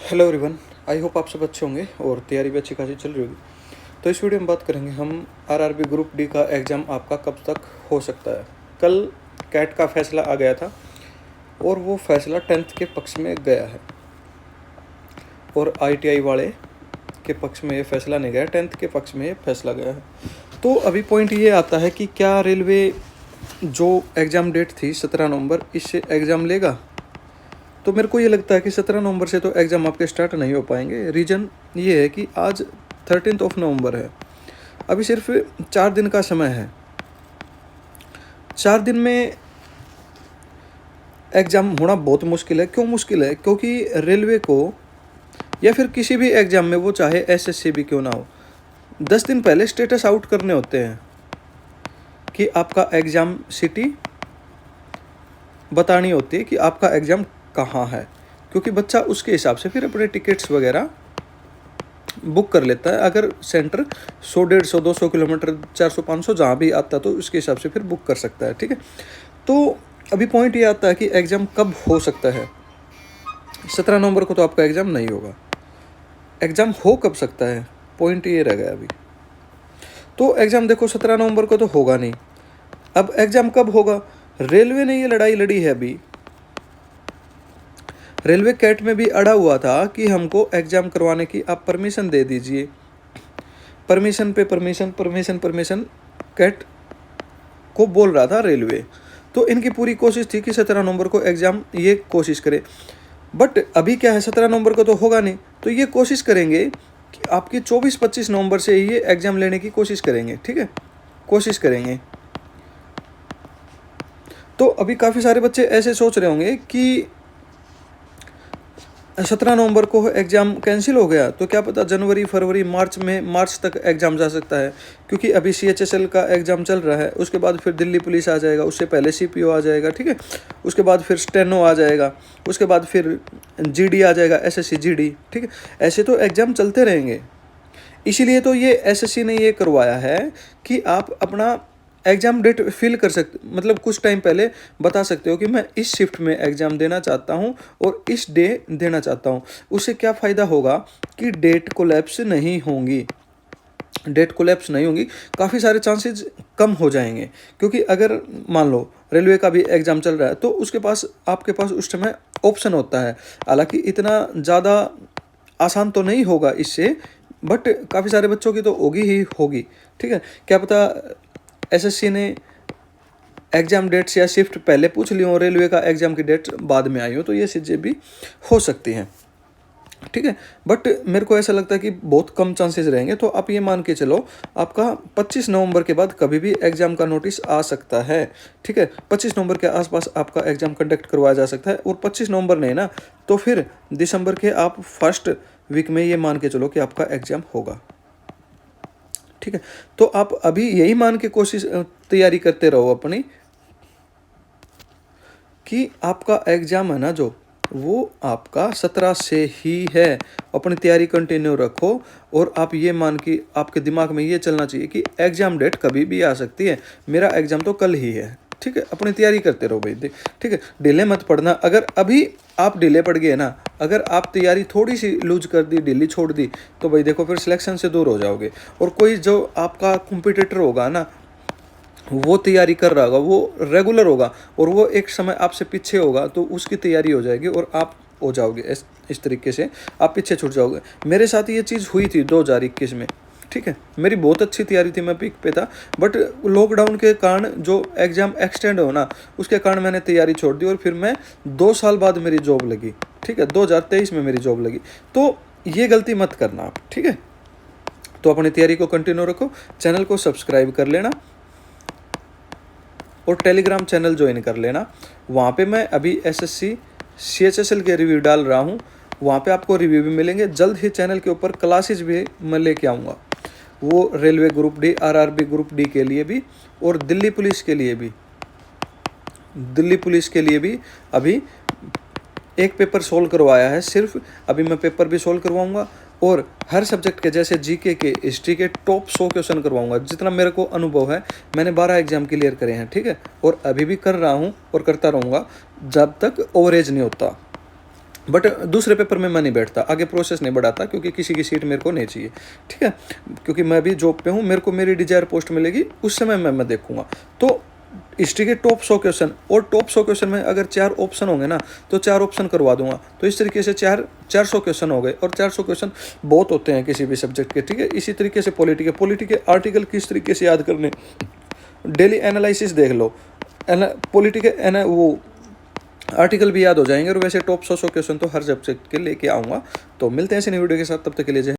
Hello everyone. I hope आप सब अच्छे होंगे और तैयारी भी अच्छी खासी चल रही होगी। तो इस वीडियो में बात करेंगे हम आरआरबी ग्रुप डी का एग्ज़ाम आपका कब तक हो सकता है। कल कैट का फैसला आ गया था और वो फैसला 10th के पक्ष में गया है और आईटीआई वाले के पक्ष में ये फैसला नहीं गया, 10th के पक्ष में ये फैसला गया है। तो अभी पॉइंट ये आता है कि क्या रेलवे जो एग्ज़ाम डेट थी 17 नवंबर, इससे एग्ज़ाम लेगा। तो मेरे को ये लगता है कि 17 नवंबर से तो एग्ज़ाम आपके स्टार्ट नहीं हो पाएंगे। रीज़न ये है कि आज 13 नवंबर है, अभी सिर्फ 4 दिन का समय है। 4 दिन में एग्ज़ाम होना बहुत मुश्किल है। क्यों मुश्किल है? क्योंकि रेलवे को या फिर किसी भी एग्ज़ाम में, वो चाहे एसएससी भी क्यों ना हो, 10 दिन पहले स्टेटस आउट करने होते हैं कि आपका एग्ज़ाम सिटी बतानी होती है कि आपका एग्ज़ाम कहाँ है, क्योंकि बच्चा उसके हिसाब से फिर अपने टिकट्स वगैरह बुक कर लेता है। अगर सेंटर 100, 150, 200 किलोमीटर, 400, 500 जहाँ भी आता तो उसके हिसाब से फिर बुक कर सकता है। ठीक है, तो अभी पॉइंट ये आता है कि एग्ज़ाम कब हो सकता है। 17 नवंबर को तो आपका एग्ज़ाम नहीं होगा। एग्ज़ाम हो कब सकता है, पॉइंट ये रह गया अभी। तो एग्ज़ाम देखो 17 नवंबर को तो होगा नहीं। अब एग्ज़ाम कब होगा? रेलवे ने ये लड़ाई लड़ी है अभी। रेलवे कैट में भी अड़ा हुआ था कि हमको एग्ज़ाम करवाने की आप परमिशन दे दीजिए। परमिशन पे परमिशन, परमिशन परमिशन कैट को बोल रहा था रेलवे। तो इनकी पूरी कोशिश थी कि 17 नवंबर को एग्ज़ाम ये कोशिश करे। बट अभी क्या है, 17 नवंबर को तो होगा नहीं, तो ये कोशिश करेंगे कि आपकी 24-25 नवंबर से ये एग्ज़ाम लेने की कोशिश करेंगे। ठीक है, कोशिश करेंगे। तो अभी काफ़ी सारे बच्चे ऐसे सोच रहे होंगे कि 17 नवंबर को एग्ज़ाम कैंसिल हो गया तो क्या पता जनवरी, फरवरी, मार्च तक एग्ज़ाम जा सकता है, क्योंकि अभी सीएचएसएल का एग्ज़ाम चल रहा है। उसके बाद फिर दिल्ली पुलिस आ जाएगा, उससे पहले सीपीओ आ जाएगा। ठीक है, उसके बाद फिर स्टेनो आ जाएगा, उसके बाद फिर जीडी आ जाएगा, एसएससी जीडी। ठीक है, ऐसे तो एग्ज़ाम चलते रहेंगे। इसीलिए तो ये एसएससी ने ये करवाया है कि आप अपना एग्ज़ाम डेट फिल कर सकते, मतलब कुछ टाइम पहले बता सकते हो कि मैं इस शिफ्ट में एग्ज़ाम देना चाहता हूँ और इस डे देना चाहता हूँ। उससे क्या फ़ायदा होगा कि डेट कोलैप्स नहीं होंगी। डेट कोलैप्स नहीं होंगी, काफ़ी सारे चांसेस कम हो जाएंगे। क्योंकि अगर मान लो रेलवे का भी एग्ज़ाम चल रहा है तो उसके पास, आपके पास उस समय ऑप्शन होता है। हालांकि इतना ज़्यादा आसान तो नहीं होगा इससे, बट काफ़ी सारे बच्चों की तो होगी ही होगी। ठीक है, क्या पता एसएससी ने एग्ज़ाम डेट्स या शिफ्ट पहले पूछ ली हो, रेलवे का एग्ज़ाम की डेट बाद में आई हो, तो ये चीज़ें भी हो सकती हैं। ठीक है, बट मेरे को ऐसा लगता है कि बहुत कम चांसेस रहेंगे। तो आप ये मान के चलो, आपका 25 नवंबर के बाद कभी भी एग्ज़ाम का नोटिस आ सकता है। ठीक है, 25 नवंबर के आसपास आपका एग्ज़ाम कंडक्ट करवाया जा सकता है। और 25 नवंबर नहीं ना, तो फिर दिसंबर के आप फर्स्ट वीक में ये मान के चलो कि आपका एग्ज़ाम होगा। ठीक है, तो आप अभी यही मान के कोशिश तैयारी करते रहो अपनी कि आपका एग्ज़ाम है ना जो, वो आपका 17 से ही है। अपनी तैयारी कंटिन्यू रखो और आप ये मान के, आपके दिमाग में ये चलना चाहिए कि एग्ज़ाम डेट कभी भी आ सकती है, मेरा एग्ज़ाम तो कल ही है। ठीक है, अपनी तैयारी करते रहो भाई। ठीक है, डिले मत पड़ना। अगर अभी आप डिले पड़ गए ना, अगर आप तैयारी थोड़ी सी लूज कर दी, ढीली छोड़ दी, तो भाई देखो फिर सिलेक्शन से दूर हो जाओगे। और कोई जो आपका कॉम्पिटिटर होगा ना, वो तैयारी कर रहा होगा, वो रेगुलर होगा और वो एक समय आपसे पीछे होगा, तो उसकी तैयारी हो जाएगी और आप हो जाओगे इस तरीके से आप पीछे छूट जाओगे। मेरे साथ ये चीज़ हुई थी 2021 में। ठीक है, मेरी बहुत अच्छी तैयारी थी, मैं पीक पे था, बट लॉकडाउन के कारण जो एग्ज़ाम एक्सटेंड हो ना, उसके कारण मैंने तैयारी छोड़ दी और फिर मैं 2 साल बाद मेरी जॉब लगी। ठीक है, 2023 में मेरी जॉब लगी। तो ये गलती मत करना आप। ठीक है, तो अपनी तैयारी को कंटिन्यू रखो, चैनल को सब्सक्राइब कर लेना और टेलीग्राम चैनल ज्वाइन कर लेना। वहाँ पे मैं अभी एसएससी सीएचएसएल के रिव्यू डाल रहा हूँ, वहाँ पे आपको रिव्यू भी मिलेंगे। जल्द ही चैनल के ऊपर क्लासेज भी मैं लेके आऊँगा, वो railway group D, RRB group D के लिए भी और दिल्ली पुलिस के लिए भी। दिल्ली पुलिस के लिए भी अभी एक पेपर सोल्व करवाया है सिर्फ, अभी मैं पेपर भी सोल्व करवाऊंगा और हर सब्जेक्ट के, जैसे जीके के, हिस्ट्री के टॉप 100 क्वेश्चन करवाऊंगा। जितना मेरे को अनुभव है, मैंने 12 एग्जाम क्लियर करे हैं। ठीक है, और अभी भी कर रहा हूं और करता रहूंगा जब तक ओवरेज नहीं होता। बट दूसरे पेपर में मैं नहीं बैठता, आगे प्रोसेस नहीं बढ़ाता, क्योंकि किसी की सीट मेरे को नहीं चाहिए, ठीक है। क्योंकि मैं भी जॉब पे हूँ, मेरे को मेरी डिजायर पोस्ट मिलेगी, उस समय मैं देखूंगा। तो हिस्ट्री के टॉप 100 क्वेश्चन, और टॉप 100 क्वेश्चन में अगर 4 ऑप्शन होंगे ना, तो 4 ऑप्शन करवा दूंगा। तो इस तरीके से 400 क्वेश्चन हो गए, और 400 क्वेश्चन बहुत होते हैं किसी भी सब्जेक्ट के, ठीक है। इसी तरीके से पॉलिटी के आर्टिकल किस तरीके से याद करने, डेली एनालिसिस देख लो, पॉलिटी के वो आर्टिकल भी याद हो जाएंगे। और वैसे टॉप 100 क्वेश्चन तो हर सब्जेक्ट के लेके आऊँगा। तो मिलते हैं ऐसे नई वीडियो के साथ, तब तक के लिए जय।